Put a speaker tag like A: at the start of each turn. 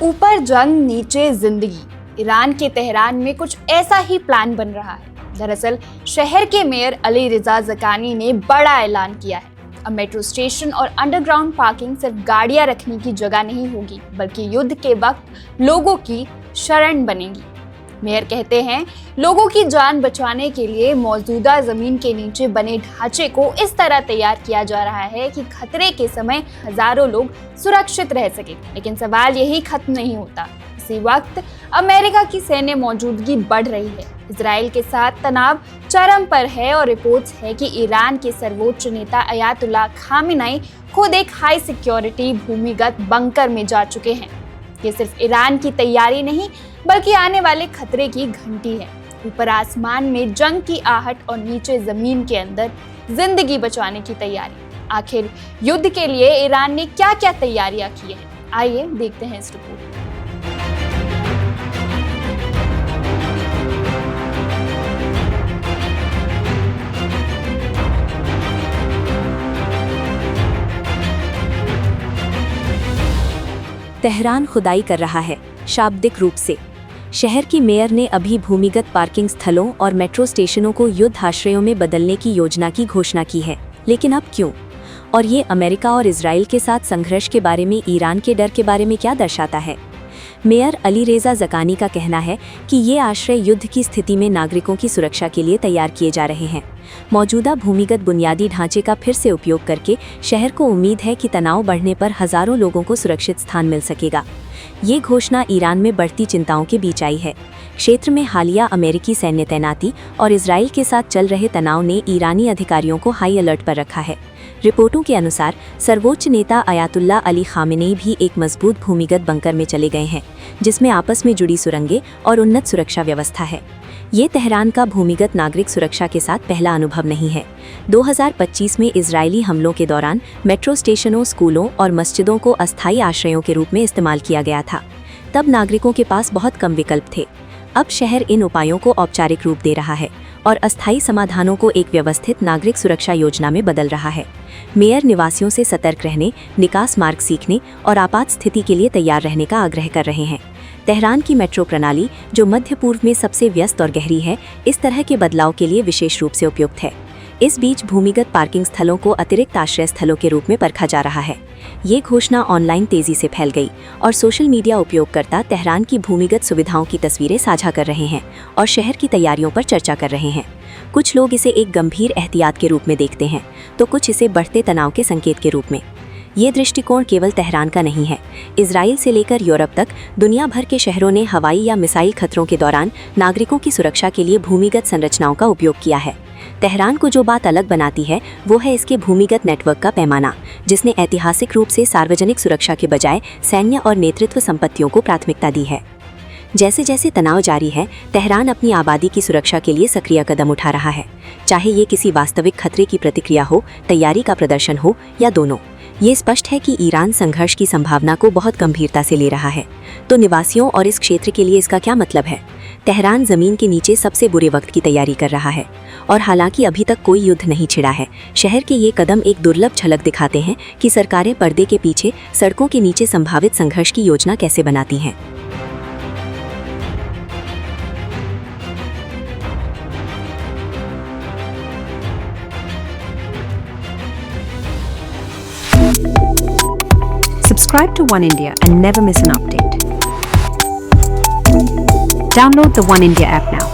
A: ऊपर जंग नीचे जिंदगी, ईरान के तेहरान में कुछ ऐसा ही प्लान बन रहा है। दरअसल शहर के मेयर अली रिजा ज़कानी ने बड़ा ऐलान किया है। अब मेट्रो स्टेशन और अंडरग्राउंड पार्किंग सिर्फ गाड़ियां रखने की जगह नहीं होगी, बल्कि युद्ध के वक्त लोगों की शरण बनेगी। मेयर कहते हैं, लोगों की जान बचाने के लिए मौजूदा जमीन के नीचे बने ढांचे को इस तरह तैयार किया जा रहा है कि खतरे के समय हजारों लोग सुरक्षित रह सके। लेकिन सवाल यही खत्म नहीं होता। इसी वक्त अमेरिका की सैन्य मौजूदगी बढ़ रही है। इजराइल के साथ तनाव चरम पर है और रिपोर्ट्स है कि ईरान के सर्वोच्च नेता अयातुल्लाह खामेनेई खुद एक हाई सिक्योरिटी भूमिगत बंकर में जा चुके हैं। ये सिर्फ ईरान की तैयारी नहीं, बल्कि आने वाले खतरे की घंटी है। ऊपर आसमान में जंग की आहट और नीचे जमीन के अंदर जिंदगी बचाने की तैयारी। आखिर युद्ध के लिए ईरान ने क्या क्या तैयारियां की हैं? आइए देखते हैं इस रिपोर्ट।
B: तेहरान खुदाई कर रहा है। शाब्दिक रूप से शहर की मेयर ने अभी भूमिगत पार्किंग स्थलों और मेट्रो स्टेशनों को युद्ध आश्रयों में बदलने की योजना की घोषणा की है। लेकिन अब क्यों? और ये अमेरिका और इजराइल के साथ संघर्ष के बारे में ईरान के डर के बारे में क्या दर्शाता है? मेयर अली रेजा ज़कानी का कहना है कि ये आश्रय युद्ध की स्थिति में नागरिकों की सुरक्षा के लिए तैयार किए जा रहे हैं। मौजूदा भूमिगत बुनियादी ढांचे का फिर से उपयोग करके शहर को उम्मीद है कि तनाव बढ़ने पर हजारों लोगों को सुरक्षित स्थान मिल सकेगा। ये घोषणा ईरान में बढ़ती चिंताओं के बीच आई है। क्षेत्र में हालिया अमेरिकी सैन्य तैनाती और इजराइल के साथ चल रहे तनाव ने ईरानी अधिकारियों को हाई अलर्ट पर रखा है। रिपोर्टों के अनुसार सर्वोच्च नेता अयातुल्लाह अली खामेनेई भी एक मजबूत भूमिगत बंकर में चले गए हैं, जिसमें आपस में जुड़ी सुरंगें और उन्नत सुरक्षा व्यवस्था है। ये तेहरान का भूमिगत नागरिक सुरक्षा के साथ पहला अनुभव नहीं है। 2025 में इजरायली हमलों के दौरान मेट्रो स्टेशनों, स्कूलों और मस्जिदों को अस्थायी आश्रयों के रूप में इस्तेमाल किया गया था। तब नागरिकों के पास बहुत कम विकल्प थे। अब शहर इन उपायों को औपचारिक रूप दे रहा है और अस्थायी समाधानों को एक व्यवस्थित नागरिक सुरक्षा योजना में बदल रहा है। मेयर निवासियों से सतर्क रहने, निकास मार्ग सीखने और आपात स्थिति के लिए तैयार रहने का आग्रह कर रहे हैं। तेहरान की मेट्रो प्रणाली, जो मध्य पूर्व में सबसे व्यस्त और गहरी है, इस तरह के बदलाव के लिए विशेष रूप से उपयुक्त है। इस बीच भूमिगत पार्किंग स्थलों को अतिरिक्त आश्रय स्थलों के रूप में परखा जा रहा है। ये घोषणा ऑनलाइन तेजी से फैल गई और सोशल मीडिया उपयोगकर्ता तेहरान की भूमिगत सुविधाओं की तस्वीरें साझा कर रहे हैं और शहर की तैयारियों पर चर्चा कर रहे हैं। कुछ लोग इसे एक गंभीर एहतियात के रूप में देखते हैं, तो कुछ इसे बढ़ते तनाव के संकेत के रूप में। ये दृष्टिकोण केवल तेहरान का नहीं है। इजराइल से लेकर यूरोप तक दुनिया भर के शहरों ने हवाई या मिसाइल खतरों के दौरान नागरिकों की सुरक्षा के लिए भूमिगत संरचनाओं का उपयोग किया है। तेहरान को जो बात अलग बनाती है वो है इसके भूमिगत नेटवर्क का पैमाना, जिसने ऐतिहासिक रूप से सार्वजनिक सुरक्षा के बजाय सैन्य और नेतृत्व संपत्तियों को प्राथमिकता दी है। जैसे जैसे तनाव जारी है, तेहरान अपनी आबादी की सुरक्षा के लिए सक्रिय कदम उठा रहा है। चाहे ये किसी वास्तविक खतरे की प्रतिक्रिया हो, तैयारी का प्रदर्शन हो या दोनों। ये स्पष्ट है कि ईरान संघर्ष की संभावना को बहुत गंभीरता से ले रहा है। तो निवासियों और इस क्षेत्र के लिए इसका क्या मतलब है? तेहरान जमीन के नीचे सबसे बुरे वक्त की तैयारी कर रहा है और हालांकि अभी तक कोई युद्ध नहीं छिड़ा है, शहर के ये कदम एक दुर्लभ झलक दिखाते हैं कि सरकारें पर्दे के पीछे सड़कों के नीचे संभावित संघर्ष की योजना कैसे बनाती हैं।
C: Subscribe to One India and never miss an update. Download the One India app now.